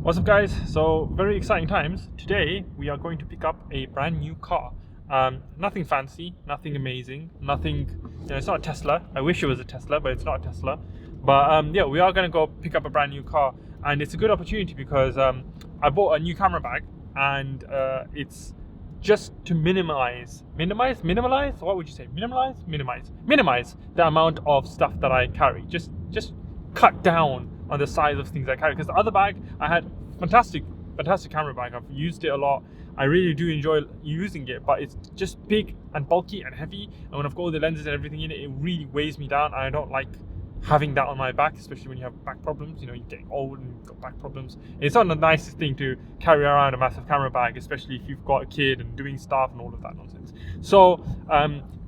What's up, guys? So very exciting times. Today we are going to pick up a brand new car. Nothing fancy, nothing amazing, nothing, it's not a Tesla. I wish it was a Tesla, but it's not a Tesla. But yeah, we are going to go pick up a brand new car, and it's a good opportunity because I bought a new camera bag, and it's just to minimize, what would you say? Minimize the amount of stuff that I carry. Just cut down on the size of things I carry, because the other bag I had fantastic camera bag. I've used it a lot. I really do enjoy using it, but it's just big and bulky and heavy, and when I've got all the lenses and everything in it, it really weighs me down. I don't like having that on my back, especially when you have back problems. You're getting old and you've got back problems. It's not the nicest thing to carry around a massive camera bag, especially if you've got a kid and doing stuff and all of that nonsense. So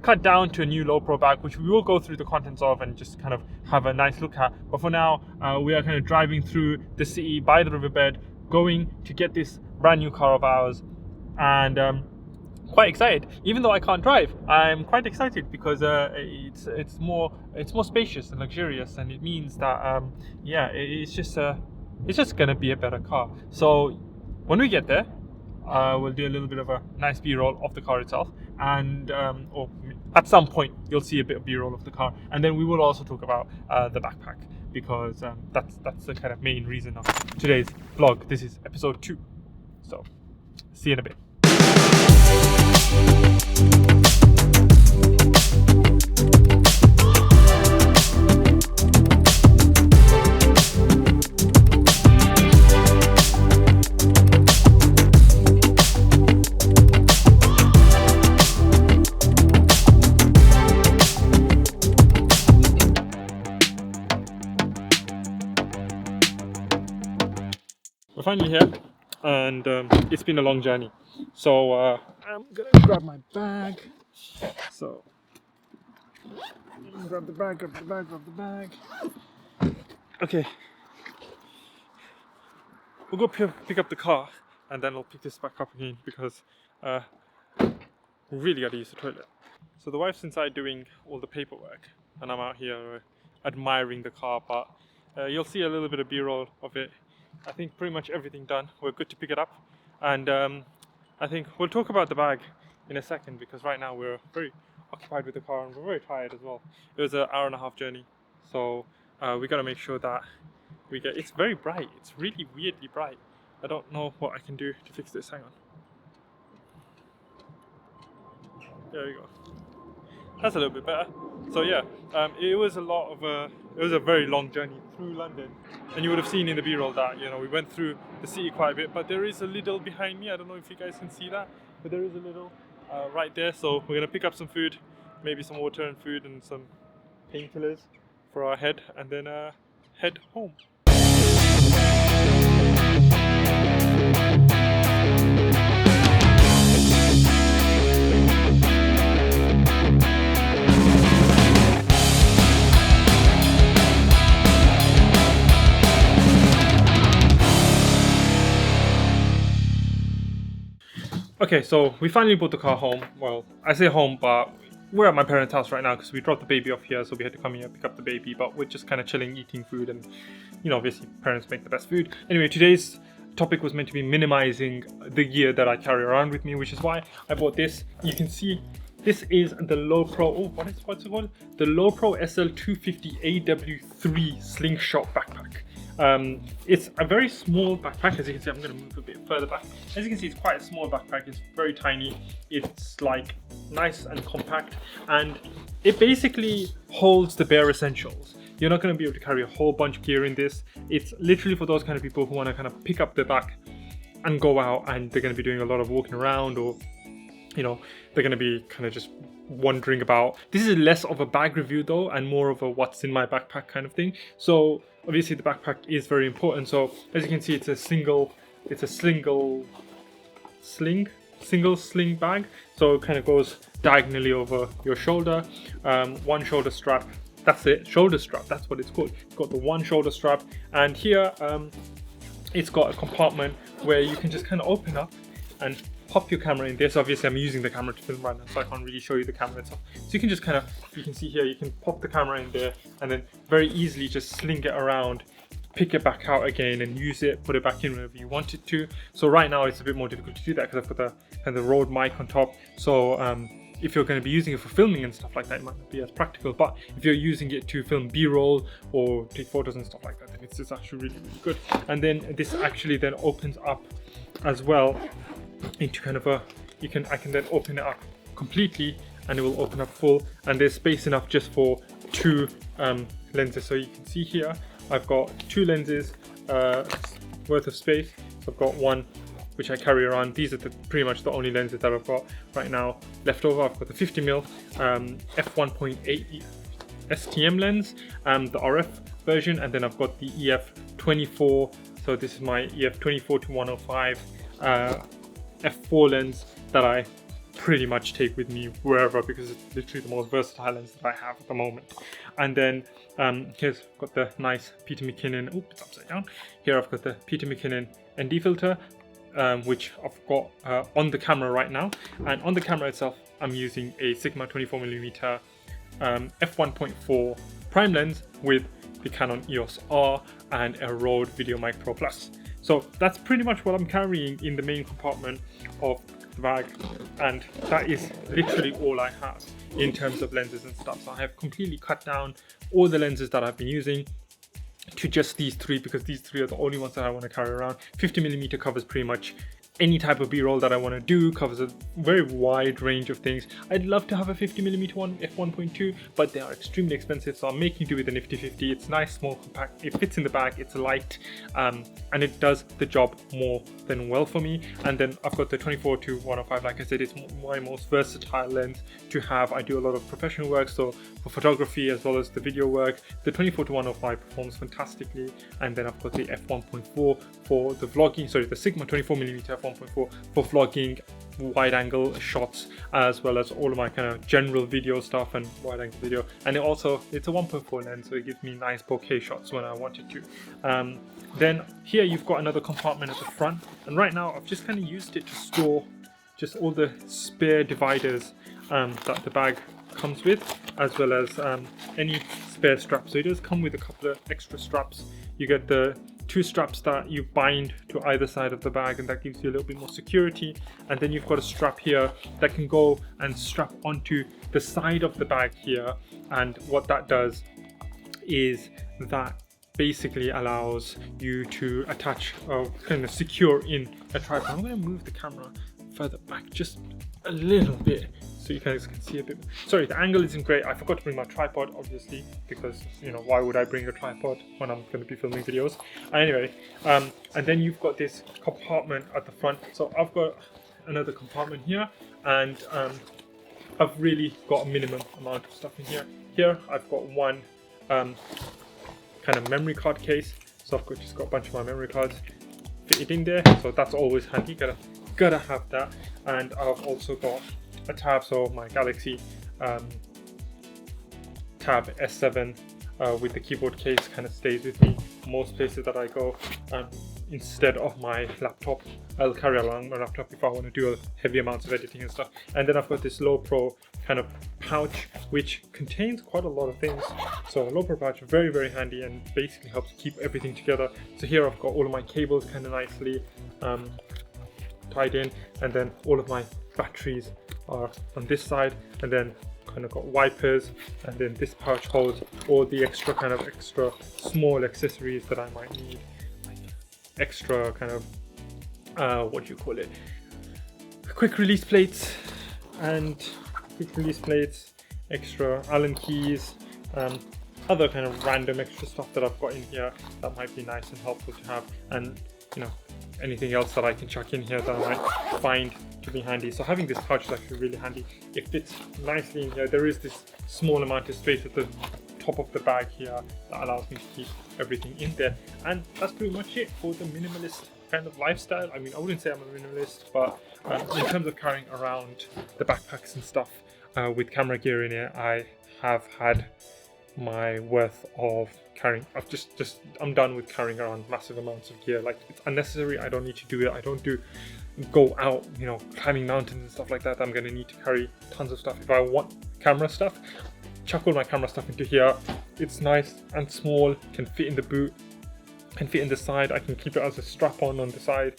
cut down to a new low pro bag, which we will go through the contents of and just kind of have a nice look at. But for now, we are kind of driving through the city by the riverbed, going to get this brand new car of ours, and quite excited. Even though I can't drive, I'm quite excited because it's more spacious and luxurious, and it means that yeah, it's just gonna be a better car. So when we get there, we'll do a little bit of a nice B-roll of the car itself, and or at some point you'll see a bit of B-roll of the car, and then we will also talk about the backpack, because that's the kind of main reason of today's vlog. This is episode 2, so see you in a bit. We're finally here, and it's been a long journey. So I'm gonna grab my bag. So grab the bag. Okay, we'll go pick up the car, and then I'll pick this back up again, because we really gotta use the toilet. So the wife's inside doing all the paperwork, and I'm out here admiring the car. But you'll see a little bit of B-roll of it. I think pretty much everything done. We're good to pick it up, and I think we'll talk about the bag in a second, because right now we're very occupied with the car and we're very tired as well. It was an hour-and-a-half journey, so we got to make sure that we get. It's very bright. It's really weirdly bright. I don't know what I can do to fix this. Hang on. There we go. That's a little bit better. So yeah, it was a very long journey through London, and you would have seen in the B-roll that we went through the city quite a bit. But there is a little behind me. I don't know if you guys can see that, but there is a little right there. So we're gonna pick up some food, maybe some water and food and some painkillers for our head, and then head home. Okay, so we finally brought the car home. Well, I say home, but we're at my parents' house right now because we dropped the baby off here, so we had to come here, pick up the baby. But we're just kind of chilling, eating food, and obviously parents make the best food. Anyway, today's topic was meant to be minimizing the gear that I carry around with me, which is why I bought this. You can see this is the lowepro. Oh, what's it called? The lowepro SL250 AW3 slingshot backpack. It's a very small backpack. As you can see, I'm going to move a bit further back. As you can see, it's quite a small backpack. It's very tiny. It's like nice and compact, and it basically holds the bare essentials. You're not going to be able to carry a whole bunch of gear in this. It's literally for those kind of people who want to kind of pick up their back and go out, and they're going to be doing a lot of walking around, or they're going to be kind of just wondering about. This is less of a bag review though, and more of a what's in my backpack kind of thing. So obviously the backpack is very important. So as you can see, it's a single sling bag, so it kind of goes diagonally over your shoulder. One shoulder strap, that's it, shoulder strap, that's what it's called. It's got the one shoulder strap, and here it's got a compartment where you can just kind of open up and pop your camera in there. So obviously I'm using the camera to film right now, so I can't really show you the camera itself. So you can just kind of, you can see here, you can pop the camera in there and then very easily just sling it around pick it back out again and use it, put it back in whenever you want it to. So right now it's a bit more difficult to do that because I've got the kind of the Rode mic on top. So if you're going to be using it for filming and stuff like that, it might not be as practical. But if you're using it to film B-roll or take photos and stuff like that, then it's actually really, really good. And then this actually then opens up as well into kind of a, I can then open it up completely and it will open up full, and there's space enough just for 2 lenses. So you can see here I've got 2 lenses worth of space. So I've got one which I carry around. These are pretty much the only lenses that I've got right now left over. I've got the 50mm f1.8 STM lens, the RF version, and then I've got the EF24. So this is my EF24 to 105 f4 lens that I pretty much take with me wherever, because it's literally the most versatile lens that I have at the moment. And then here's got the nice Peter McKinnon, oh, it's upside down. Here I've got the Peter McKinnon ND filter, which I've got on the camera right now. And on the camera itself, I'm using a Sigma 24mm f1.4 prime lens with the Canon EOS R and a Rode VideoMic Pro Plus. So that's pretty much what I'm carrying in the main compartment of the bag, and that is literally all I have in terms of lenses and stuff. So I have completely cut down all the lenses that I've been using to just these 3, because these 3 are the only ones that I want to carry around. 50mm covers pretty much any type of B-roll that I want to do, covers a very wide range of things. I'd love to have a 50mm one f1.2, but they are extremely expensive, so I'm making do with the nifty 50. It's nice, small, compact, it fits in the bag, it's light, and it does the job more than well for me. And then I've got the 24 to 105, like I said, it's my most versatile lens to have. I do a lot of professional work, so for photography as well as the video work, the 24 to 105 performs fantastically. And then I've got the f1.4 for the vlogging, sorry, the Sigma 24mm f1.4 for vlogging, wide angle shots, as well as all of my kind of general video stuff and wide angle video. And it's a 1.4 lens, so it gives me nice bokeh shots when I wanted to. Then here you've got another compartment at the front, and right now I've just kind of used it to store just all the spare dividers that the bag comes with, as well as any spare straps. So it does come with a couple of extra straps. You get the 2 straps that you bind to either side of the bag, and that gives you a little bit more security. And then you've got a strap here that can go and strap onto the side of the bag here, and what that does is that basically allows you to attach or kind of secure in a tripod. I'm going to move the camera further back just a little bit so you guys can see a bit. Sorry, the angle isn't great. I forgot to bring my tripod, obviously, because, you know, why would I bring a tripod when I'm going to be filming videos? Anyway, and then you've got this compartment at the front. So I've got another compartment here, and I've really got a minimum amount of stuff in here. Here I've got one kind of memory card case. So I've just got a bunch of my memory cards fitted in there. So that's always handy. Gotta have that. And I've also got a tab, so my Galaxy Tab S7 with the keyboard case kind of stays with me most places that I go. Instead of my laptop, I'll carry along my laptop if I want to do a heavy amounts of editing and stuff. And then I've got this lowepro kind of pouch which contains quite a lot of things. So a lowepro pouch, very, very handy, and basically helps keep everything together. So here I've got all of my cables kind of nicely tied in, and then all of my batteries are on this side, and then kind of got wipers, and then this pouch holds all the extra small accessories that I might need, like extra kind of what do you call it, quick release plates, extra Allen keys, other kind of random extra stuff that I've got in here that might be nice and helpful to have, and you know, anything else that I can chuck in here that I might find to be handy. So having this pouch is actually really handy. It fits nicely in here. There is this small amount of space at the top of the bag here that allows me to keep everything in there. And that's pretty much it for the minimalist kind of lifestyle. I mean, I wouldn't say I'm a minimalist, but in terms of carrying around the backpacks and stuff with camera gear in it, I have had my worth of carrying. I'm done with carrying around massive amounts of gear. Like, it's unnecessary. I don't need to do it. I don't go out, you know, climbing mountains and stuff like that. I'm gonna need to carry tons of stuff. If I want camera stuff, chuck all my camera stuff into here. It's nice and small, can fit in the boot. and fit in the side. I can keep it as a strap on the side,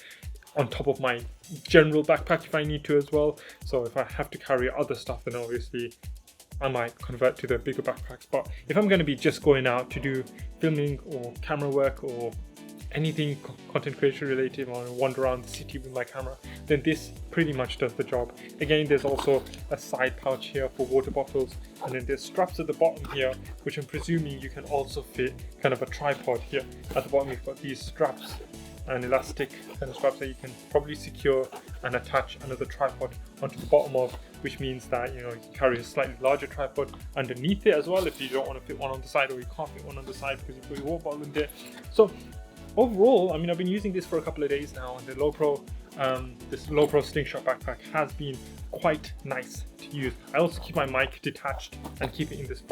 on top of my general backpack if I need to as well. So if I have to carry other stuff, then obviously I might convert to the bigger backpacks. But if I'm going to be just going out to do filming or camera work or anything content creation related, or wander around the city with my camera, then this pretty much does the job. Again, there's also a side pouch here for water bottles, and then there's straps at the bottom here, which I'm presuming you can also fit kind of a tripod here. At the bottom you've got these straps and elastic kind of straps that you can probably secure and attach another tripod onto the bottom of, which means that you can carry a slightly larger tripod underneath it as well if you don't want to fit one on the side, or you can't fit one on the side because you put your water bottle in there. So overall, I mean, I've been using this for a couple of days now, and the lowepro, this lowepro slingshot backpack has been quite nice to use. I also keep my mic detached and keep it in this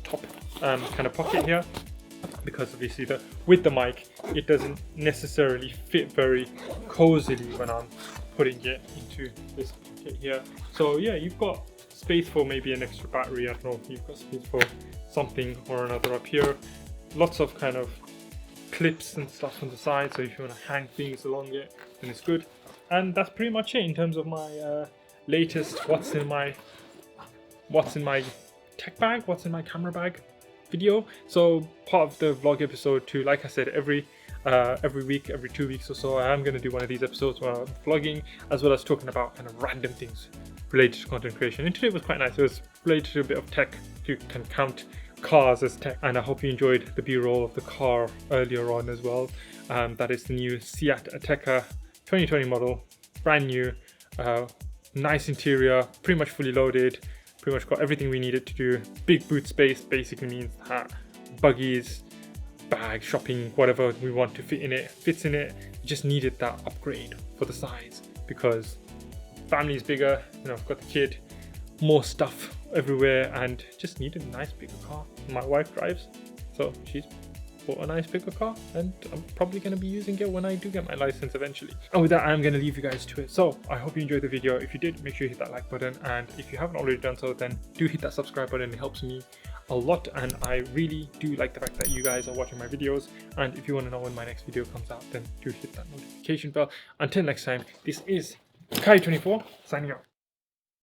top kind of pocket here, because obviously with the mic it doesn't necessarily fit very cozily when I'm putting it into this pocket here. So yeah, you've got space for maybe an extra battery. I don't know, you've got space for something or another up here. Lots of kind of clips and stuff on the side, so if you want to hang things along it, then it's good. And that's pretty much it in terms of my latest what's in my tech bag, what's in my camera bag video. So part of the vlog episode too, like I said, every week, every 2 weeks or so, I am going to do one of these episodes where I'm vlogging as well as talking about kind of random things related to content creation. And today was quite nice. It was related to a bit of tech. You can count cars as tech, and I hope you enjoyed the b-roll of the car earlier on as well. That is the new Seat Ateca 2020 model, brand new, nice interior, pretty much fully loaded, pretty much got everything we needed to do. Big boot space basically means that buggies, bag, shopping, whatever we want to fit in it fits in it. Just needed that upgrade for the size because family is bigger, I've got the kid, more stuff everywhere, and just needed a nice bigger car. My wife drives, so she's bought a nice bigger car, and I'm probably going to be using it when I do get my license eventually. And with that, I'm going to leave you guys to it. So I hope you enjoyed the video. If you did, make sure you hit that like button, and if you haven't already done so, then do hit that subscribe button. It helps me a lot, and I really do like the fact that you guys are watching my videos. And if you want to know when my next video comes out, then do hit that notification bell. Until next time, this is Kai24 signing out.